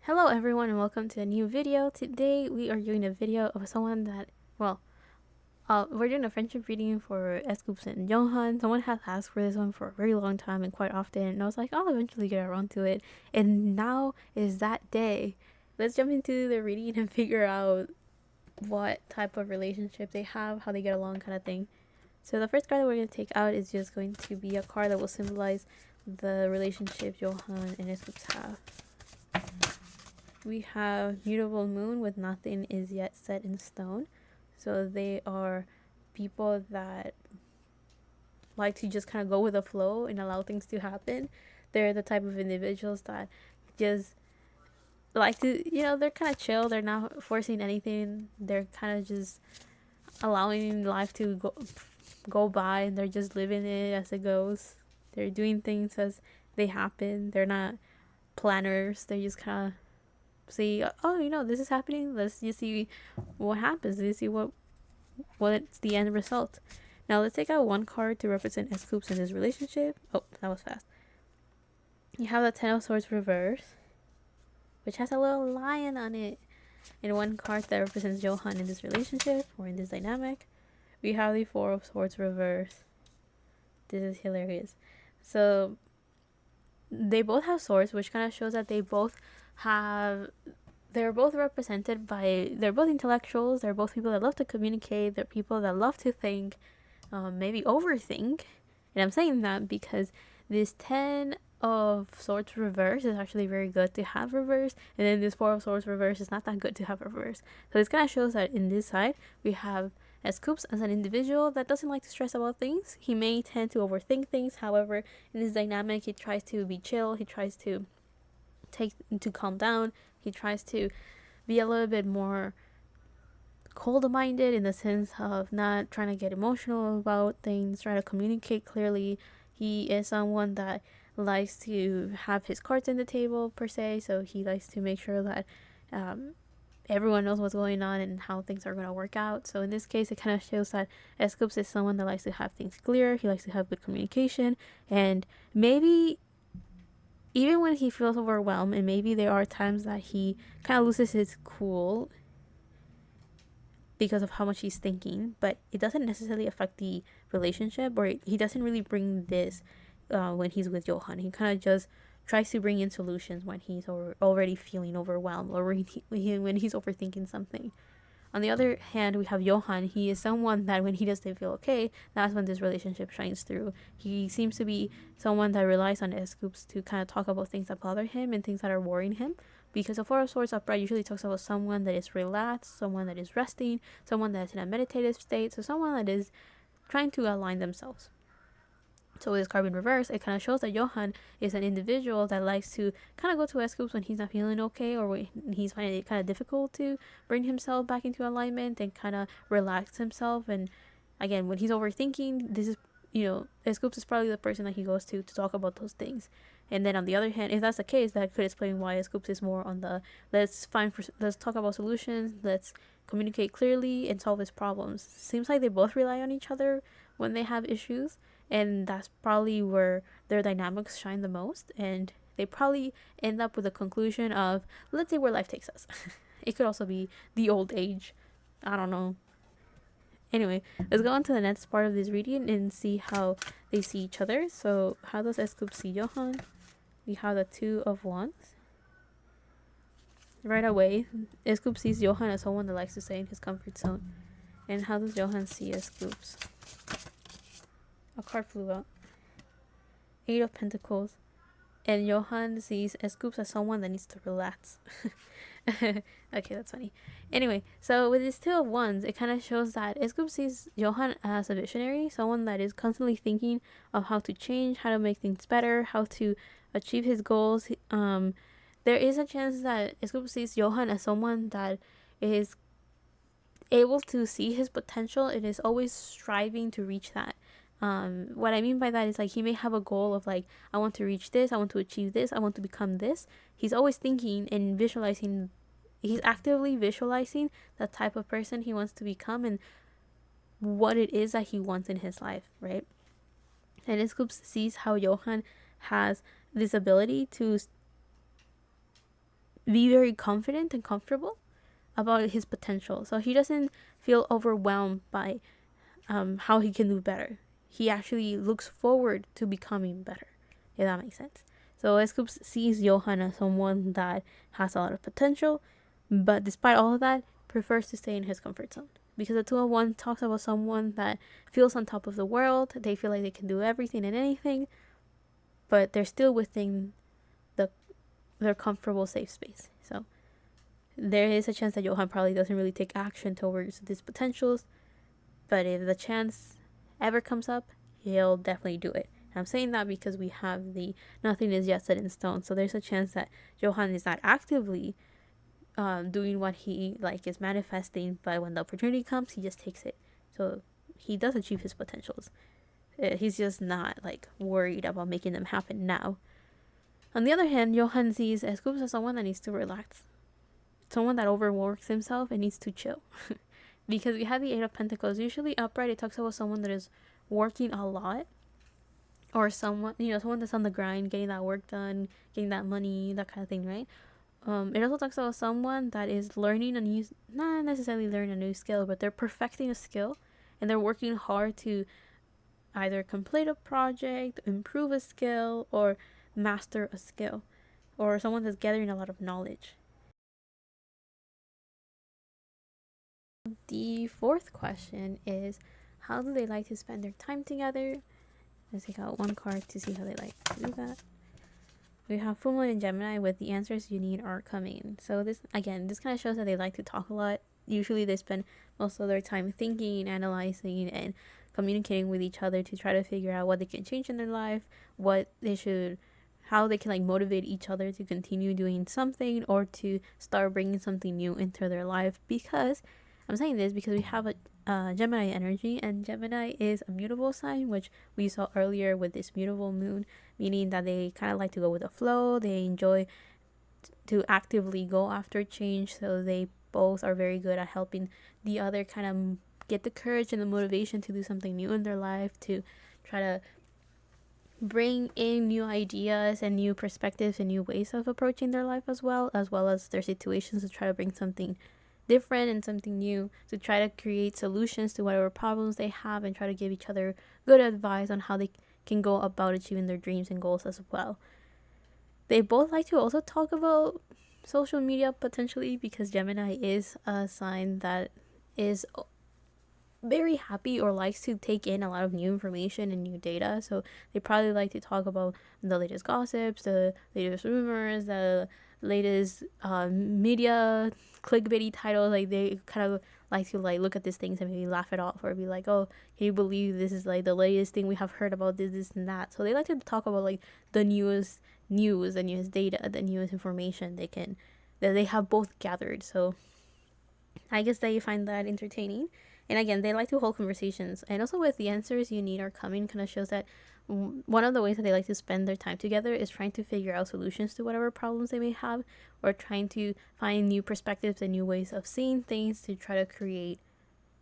Hello everyone and welcome to a new video. Today we are doing a video of someone that, we're doing a friendship reading for S.Coups and Jeonghan. Someone has asked for this one for a very long time and quite often, and I was like, I'll eventually get around to it. And now is that day. Let's jump into the reading and figure out what type of relationship they have, how they get along, kind of thing. So the first card that we're going to take out is just going to be a card that will symbolize the relationship Jeonghan and S.Coups have. We have mutable moon with nothing is yet set in stone. So they are people that like to just kind of go with the flow and allow things to happen. They're the type of individuals that just like to, they're kind of chill. They're not forcing anything. They're kind of just allowing life to go by, and they're just living it as it goes. They're doing things as they happen. They're not planners. They just kind of see, oh, this is happening. Let's just see what happens. Let's see what's the end result. Now let's take out one card to represent S.Coups in this relationship. Oh, that was fast. You have the Ten of Swords reverse, which has a little lion on it. And one card that represents Jeonghan in this relationship or in this dynamic. We have the Four of Swords reverse. This is hilarious. So they both have swords, which kind of shows that they're both represented by, they're both intellectuals, they're both people that love to communicate, they're people that love to think, maybe overthink. And I'm saying that because this 10 of Swords reverse is actually very good to have reverse, and then this 4 of Swords reverse is not that good to have reverse. So this kind of shows that in this side we have S.Coups as an individual that doesn't like to stress about things. He may tend to overthink things. However, in this dynamic, he tries to be chill. He tries to calm down. He tries to be a little bit more cold-minded in the sense of not trying to get emotional about things, trying to communicate clearly. He is someone that likes to have his cards on the table per se, so he likes to make sure that everyone knows what's going on and how things are going to work out. So in this case, it kind of shows that S.Coups is someone that likes to have things clear. He likes to have good communication, and maybe even when he feels overwhelmed, and maybe there are times that he kind of loses his cool because of how much he's thinking, but it doesn't necessarily affect the relationship, or he doesn't really bring this when he's with Jeonghan. He kind of just tries to bring in solutions when he's already feeling overwhelmed, or when he's overthinking something. On the other hand, we have Jeonghan. He is someone that when he doesn't feel okay, that's when this relationship shines through. He seems to be someone that relies on S.Coups to kind of talk about things that bother him and things that are worrying him. Because the Four of Swords upright usually talks about someone that is relaxed, someone that is resting, someone that is in a meditative state, so someone that is trying to align themselves. So with this card in reverse, it kind of shows that Jeonghan is an individual that likes to kind of go to S.Coups when he's not feeling okay, or when he's finding it kind of difficult to bring himself back into alignment and kind of relax himself. And again, when he's overthinking, this is, S.Coups is probably the person that he goes to talk about those things. And then on the other hand, if that's the case, that could explain why S.Coups is more on the let's talk about solutions, let's communicate clearly and solve his problems. Seems like they both rely on each other when they have issues, and that's probably where their dynamics shine the most. And they probably end up with a conclusion of, let's see where life takes us. It could also be the old age. I don't know. Anyway, let's go on to the next part of this reading and see how they see each other. So how does S.Coups see Jeonghan? We have the Two of Wands. Right away, S.Coups sees Jeonghan as someone that likes to stay in his comfort zone. And how does Jeonghan see S.Coups? A card flew out. Eight of Pentacles. And Jeonghan sees S.Coups as someone that needs to relax. Okay, that's funny. Anyway, so with this Two of Wands, it kind of shows that S.Coups sees Jeonghan as a visionary, someone that is constantly thinking of how to change, how to make things better, how to achieve his goals. There is a chance that S.Coups sees Jeonghan as someone that is able to see his potential and is always striving to reach that. What I mean by that is, like, he may have a goal of, like, I want to reach this, I want to achieve this, I want to become this. He's always thinking and visualizing. He's actively visualizing the type of person he wants to become and what it is that he wants in his life, right? And S.Coups sees how Jeonghan has this ability to be very confident and comfortable about his potential. So he doesn't feel overwhelmed by how he can do better. He actually looks forward to becoming better, if that makes sense. So S.Coups sees Jeonghan as someone that has a lot of potential, but despite all of that, prefers to stay in his comfort zone. Because the 201 talks about someone that feels on top of the world, they feel like they can do everything and anything, but they're still within their comfortable safe space. So there is a chance that Jeonghan probably doesn't really take action towards these potentials, but if the chance ever comes up, he'll definitely do it. And I'm saying that because we have the nothing is yet set in stone. So there's a chance that Jeonghan is not actively doing what he is manifesting, but when the opportunity comes, he just takes it. So he does achieve his potentials. He's just not worried about making them happen now. On the other hand, Jeonghan sees S.Coups as someone that needs to relax, someone that overworks himself and needs to chill. Because we have the Eight of Pentacles. Usually upright, it talks about someone that is working a lot, or someone that's on the grind, getting that work done, getting that money, that kind of thing, right? It also talks about someone that is learning a new, not necessarily learn a new skill, but they're perfecting a skill, and they're working hard to either complete a project, improve a skill, or master a skill, or someone that's gathering a lot of knowledge. The fourth question is, how do they like to spend their time together? Let's take out one card to see how they like to do that. We have Full Moon and Gemini with the answers you need are coming. So this kind of shows that they like to talk a lot. Usually they spend most of their time thinking, analyzing, and communicating with each other to try to figure out what they can change in their life, how they can motivate each other to continue doing something or to start bringing something new into their life. Because I'm saying this because we have a Gemini energy, and Gemini is a mutable sign, which we saw earlier with this mutable moon, meaning that they kind of like to go with the flow. They enjoy to actively go after change, so they both are very good at helping the other kind of get the courage and the motivation to do something new in their life, to try to bring in new ideas and new perspectives and new ways of approaching their life, as well as their situations, to try to bring something different and something new, to try to create solutions to whatever problems they have, and try to give each other good advice on how they can go about achieving their dreams and goals as well. They both like to also talk about social media potentially, because Gemini is a sign that is very happy or likes to take in a lot of new information and new data. So they probably like to talk about the latest gossips, the latest rumors, the latest media clickbaity titles. They kind of like to look at these things and maybe laugh it off, or be like, oh, can you believe this is the latest thing we have heard about this and that. So they like to talk about the newest news, the newest data, the newest information that they have both gathered. So I guess they find that entertaining. And again, they like to hold conversations. And also with the answers you need are coming, kind of shows that one of the ways that they like to spend their time together is trying to figure out solutions to whatever problems they may have, or trying to find new perspectives and new ways of seeing things to try to create,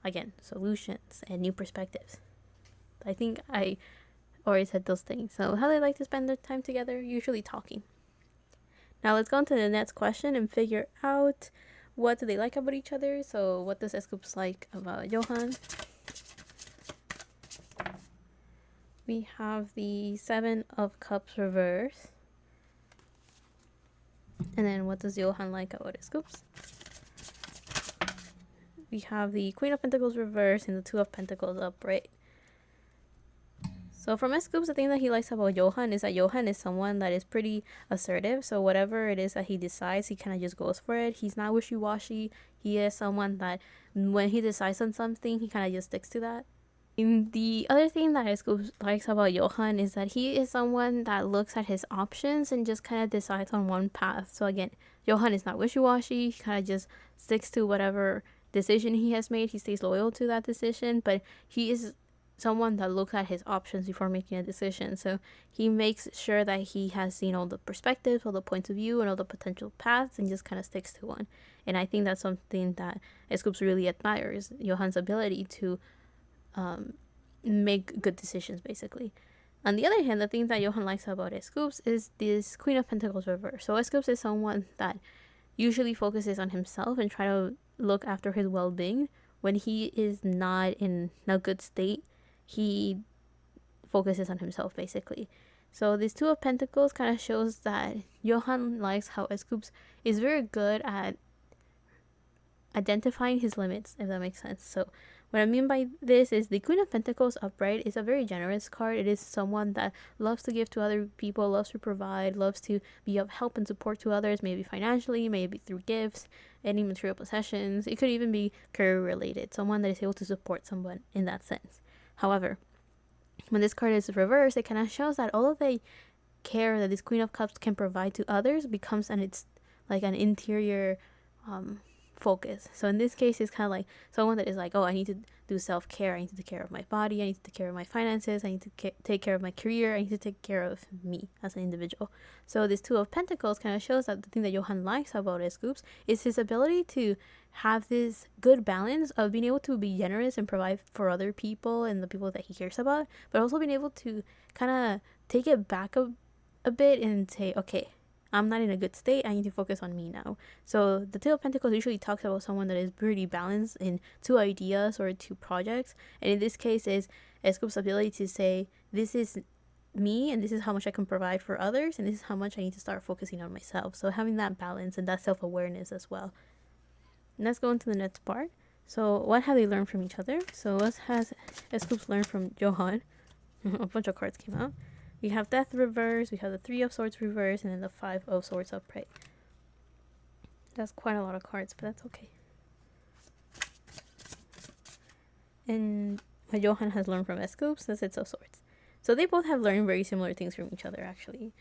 again, solutions and new perspectives. I think I already said those things. So how they like to spend their time together? Usually talking. Now let's go on to the next question and figure out what do they like about each other. So what does S.Coups like about Jeonghan? We have the Seven of Cups reverse. And then what does Jeonghan like about S.Coups? We have the Queen of Pentacles reverse and the Two of Pentacles upright. So from S.Coups, the thing that he likes about Jeonghan is that Jeonghan is someone that is pretty assertive. So whatever it is that he decides, he kind of just goes for it. He's not wishy-washy. He is someone that when he decides on something, he kind of just sticks to that. And the other thing that S.Coups likes about Jeonghan is that he is someone that looks at his options and just kind of decides on one path. So again, Jeonghan is not wishy-washy. He kind of just sticks to whatever decision he has made. He stays loyal to that decision, but he is someone that looks at his options before making a decision. So he makes sure that he has seen all the perspectives, all the points of view, and all the potential paths, and just kind of sticks to one. And I think that's something that S.Coups really admires, Jeonghan's ability to make good decisions, basically. On the other hand, the thing that Jeonghan likes about S.Coups is this Queen of Pentacles reverse. So S.Coups is someone that usually focuses on himself and try to look after his well-being. When he is not in a good state, he focuses on himself basically. So this Two of Pentacles kind of shows that Jeonghan likes how S.Coups is very good at identifying his limits, if that makes sense. So what I mean by this is the Queen of Pentacles upright is a very generous card. It is someone that loves to give to other people, loves to provide, loves to be of help and support to others, maybe financially, maybe through gifts, any material possessions. It could even be career related, someone that is able to support someone in that sense. However, when this card is reversed, it kind of shows that all of the care that this Queen of Cups can provide to others becomes it's like an interior focus. So in this case, it's kind of like someone that is like, oh, I need to do self-care. I need to take care of my body. I need to take care of my finances. I need to take care of my career. I need to take care of me as an individual. So this Two of Pentacles kind of shows that the thing that Jeonghan likes about S.Coups is his ability to have this good balance of being able to be generous and provide for other people and the people that he cares about, but also being able to kind of take it back a bit and say, okay, I'm not in a good state. I need to focus on me now. So the Two of Pentacles usually talks about someone that is pretty balanced in two ideas or two projects. And in this case is S.Coups' ability to say, this is me and this is how much I can provide for others and this is how much I need to start focusing on myself. So having that balance and that self-awareness as well. And let's go into the next part. So what have they learned from each other? So what has S.Coups learned from Jeonghan? A bunch of cards came out. We have Death reverse, we have the Three of Swords reverse, and then the Five of Swords upright. That's quite a lot of cards, but that's okay. And what Jeonghan has learned from S.Coups, the Six of Swords. So they both have learned very similar things from each other, actually.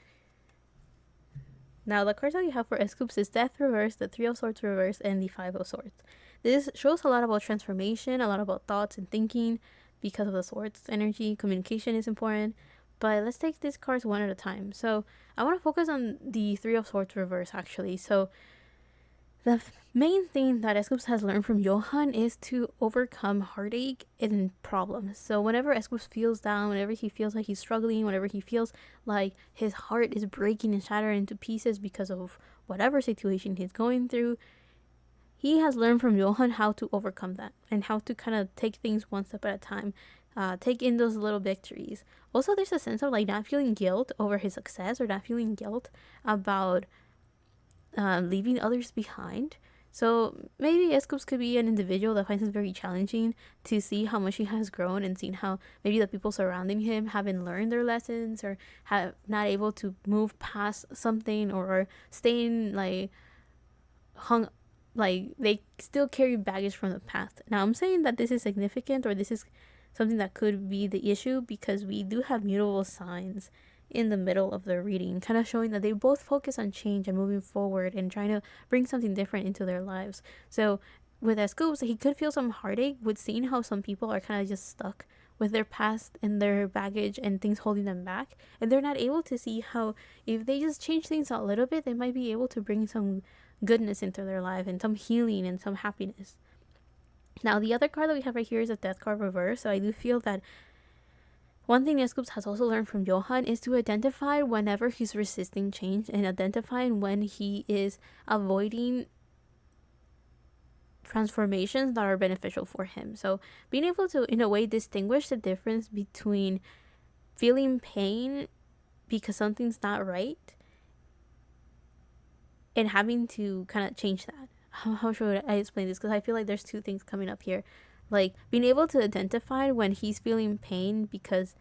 Now, the cards that you have for S.Coups is Death reverse, the Three of Swords reverse, and the Five of Swords. This shows a lot about transformation, a lot about thoughts and thinking because of the Swords energy. Communication is important. But let's take these cards one at a time. So I want to focus on the Three of Swords reverse, actually. So the main thing that S.Coups has learned from Jeonghan is to overcome heartache and problems. So whenever S.Coups feels down, whenever he feels like he's struggling, whenever he feels like his heart is breaking and shattering into pieces because of whatever situation he's going through, he has learned from Jeonghan how to overcome that and how to kind of take things one step at a time. Take in those little victories. Also, there's a sense of like not feeling guilt over his success or not feeling guilt about leaving others behind. So maybe S.Coups could be an individual that finds it very challenging to see how much he has grown and seeing how maybe the people surrounding him haven't learned their lessons or have not able to move past something or staying like they still carry baggage from the past. Now I'm saying that this is significant or this is something that could be the issue because we do have mutable signs in the middle of the reading, kind of showing that they both focus on change and moving forward and trying to bring something different into their lives. So with S.Coups, he could feel some heartache with seeing how some people are kind of just stuck with their past and their baggage and things holding them back, and they're not able to see how if they just change things a little bit, they might be able to bring some goodness into their life and some healing and some happiness. Now, the other card that we have right here is a Death card reverse. So I do feel that one thing S.Coups has also learned from Jeonghan is to identify whenever he's resisting change and identifying when he is avoiding transformations that are beneficial for him. So being able to, in a way, distinguish the difference between feeling pain because something's not right and having to kind of change that. How should I explain this? Because I feel like there's two things coming up here. Like being able to identify when he's feeling pain because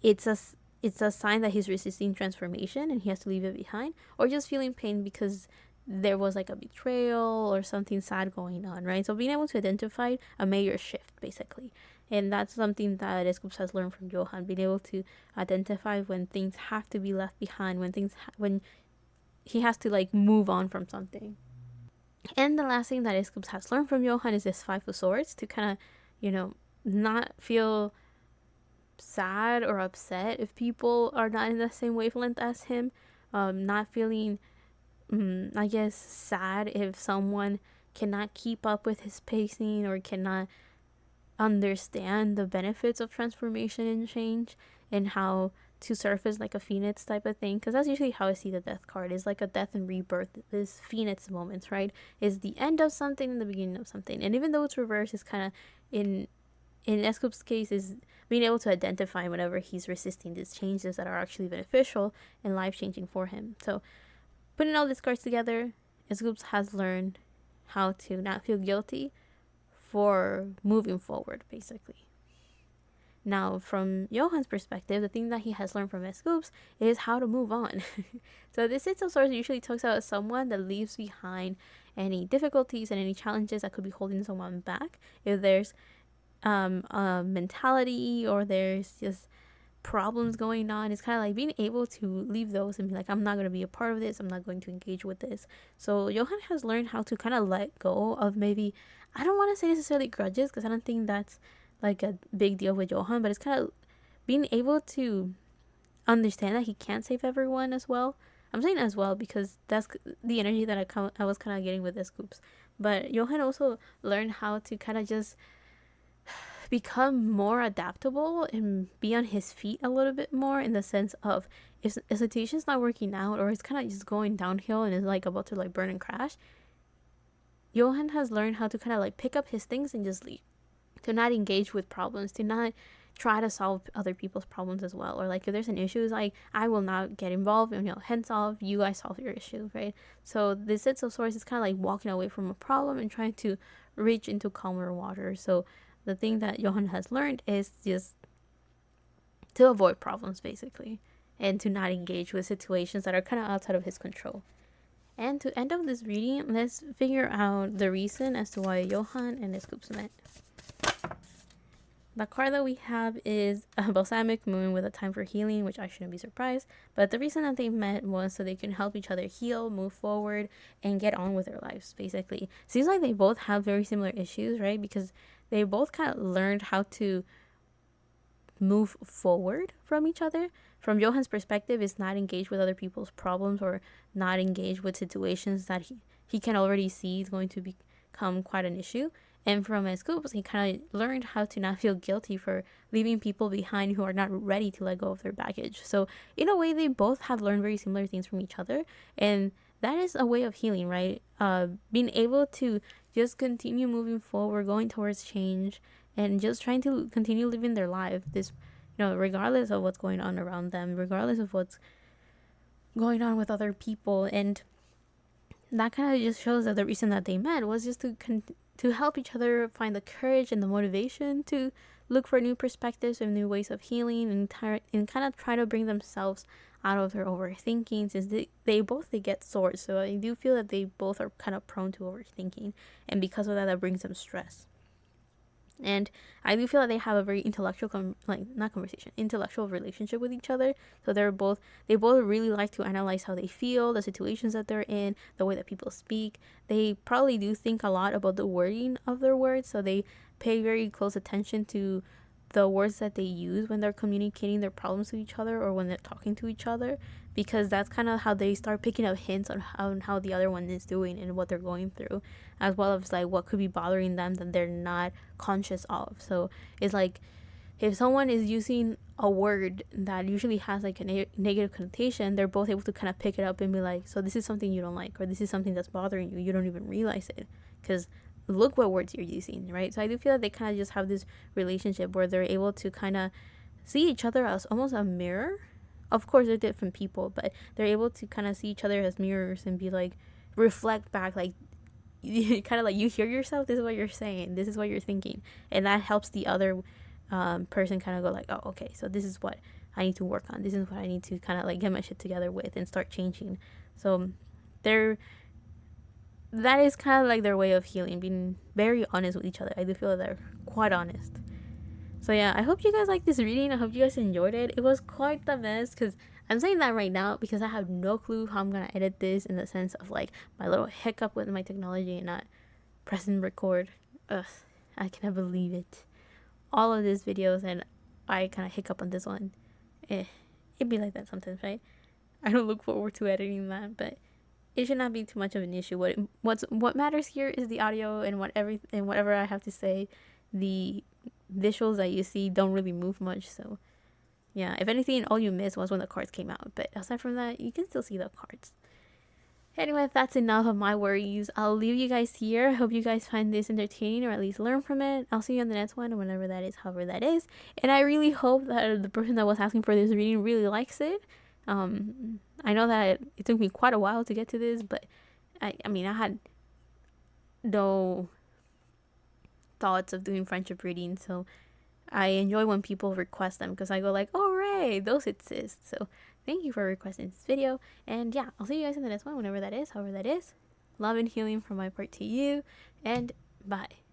it's a sign that he's resisting transformation and he has to leave it behind, or just feeling pain because there was like a betrayal or something sad going on, right? So being able to identify a major shift basically. And that's something that S.Coups has learned from Jeonghan, being able to identify when things have to be left behind, when he has to like move on from something. And the last thing that S.Coups has learned from Jeonghan is this Five of Swords, to kind of, not feel sad or upset if people are not in the same wavelength as him. Not feeling, I guess, sad if someone cannot keep up with his pacing or cannot understand the benefits of transformation and change and how to surface like a phoenix type of thing, because that's usually how I see the death card. Is like a death and rebirth, this phoenix moments, right? Is the end of something and the beginning of something. And even though it's reversed, it's kind of in S.Coups' case is being able to identify whenever he's resisting these changes that are actually beneficial and life changing for him. So putting all these cards together, S.Coups has learned how to not feel guilty for moving forward, basically. Now, from Jeonghan's perspective, the thing that he has learned from S.Coups is how to move on. So this Six of Swords usually talks about someone that leaves behind any difficulties and any challenges that could be holding someone back. If there's a mentality or there's just problems going on, it's kind of like being able to leave those and be like, I'm not going to be a part of this, I'm not going to engage with this. So Jeonghan has learned how to kind of let go of, maybe, I don't want to say necessarily grudges, because I don't think that's like a big deal with Jeonghan, but it's kind of being able to understand that he can't save everyone as well. I'm saying as well because that's the energy that I was kind of getting with S.Coups. But Jeonghan also learned how to kind of just become more adaptable and be on his feet a little bit more, in the sense of if a situation's not working out or it's kind of just going downhill and is like about to like burn and crash, Jeonghan has learned how to kind of like pick up his things and just leave, to not engage with problems, to not try to solve other people's problems as well. Or like if there's an issue, it's like, I will not get involved and hands off, you guys solve your issue, right? So this Six of Swords is kind of like walking away from a problem and trying to reach into calmer water. So the thing that Jeonghan has learned is just to avoid problems, basically, and to not engage with situations that are kind of outside of his control. And to end up this reading, let's figure out the reason as to why Jeonghan and S.Coups met. The card that we have is a balsamic moon with a time for healing, which I shouldn't be surprised. But the reason that they met was so they can help each other heal, move forward, and get on with their lives, basically. Seems like they both have very similar issues, right? Because they both kind of learned how to move forward from each other. From Jeonghan's perspective, is not engage with other people's problems or not engage with situations that he can already see is going to become quite an issue. And from S.Coups, he kind of learned how to not feel guilty for leaving people behind who are not ready to let go of their baggage. So in a way, they both have learned very similar things from each other. And that is a way of healing, right? Being able to just continue moving forward, going towards change, and just trying to continue living their life. This, regardless of what's going on around them, regardless of what's going on with other people. And that kind of just shows that the reason that they met was just to help each other find the courage and the motivation to look for new perspectives and new ways of healing, and kind of try to bring themselves out of their overthinking, since they get swords. So I do feel that they both are kind of prone to overthinking, and because of that brings them stress. And I do feel that they have a very intellectual intellectual relationship with each other. So they both really like to analyze how they feel, the situations that they're in, the way that people speak. They probably do think a lot about the wording of their words, so they pay very close attention to the words that they use when they're communicating their problems to each other or when they're talking to each other, because that's kind of how they start picking up hints on how the other one is doing and what they're going through, as well as like what could be bothering them that they're not conscious of. So it's like if someone is using a word that usually has like a negative connotation, they're both able to kind of pick it up and be like, so this is something you don't like, or this is something that's bothering you, you don't even realize it because look what words you're using, right? So I do feel that they kind of just have this relationship where they're able to kind of see each other as almost a mirror. Of course, they're different people, but they're able to kind of see each other as mirrors and be like, reflect back, like, kind of like you hear yourself, this is what you're saying, this is what you're thinking. And that helps the other person kind of go like, oh, okay, so this is what I need to work on. This is what I need to kind of like get my shit together with and start changing. So that is kind of like their way of healing, being very honest with each other. I do feel that they're quite honest. So yeah, I hope you guys like this reading. I hope you guys enjoyed it. It was quite the mess because I'm saying that right now because I have no clue how I'm gonna edit this, in the sense of like my little hiccup with my technology and not pressing record. Ugh, I cannot believe it. All of these videos and I kind of hiccup on this one. It'd be like that sometimes, right? I don't look forward to editing that, but it should not be too much of an issue. What matters here is the audio and whatever I have to say. The visuals that you see don't really move much, so Yeah, if anything, all you missed was when the cards came out. But aside from that, you can still see the cards. Anyway, that's enough of my worries. I'll leave you guys here. I hope you guys find this entertaining or at least learn from it. I'll see you on the next one, whenever that is, however that is. And I really hope that the person that was asking for this reading really likes it. I know that it took me quite a while to get to this, but I mean, I had no thoughts of doing friendship readings, so I enjoy when people request them because I go like, oh, right, those exist. So thank you for requesting this video. And yeah, I'll see you guys in the next one, whenever that is, however that is. Love and healing from my part to you, and bye.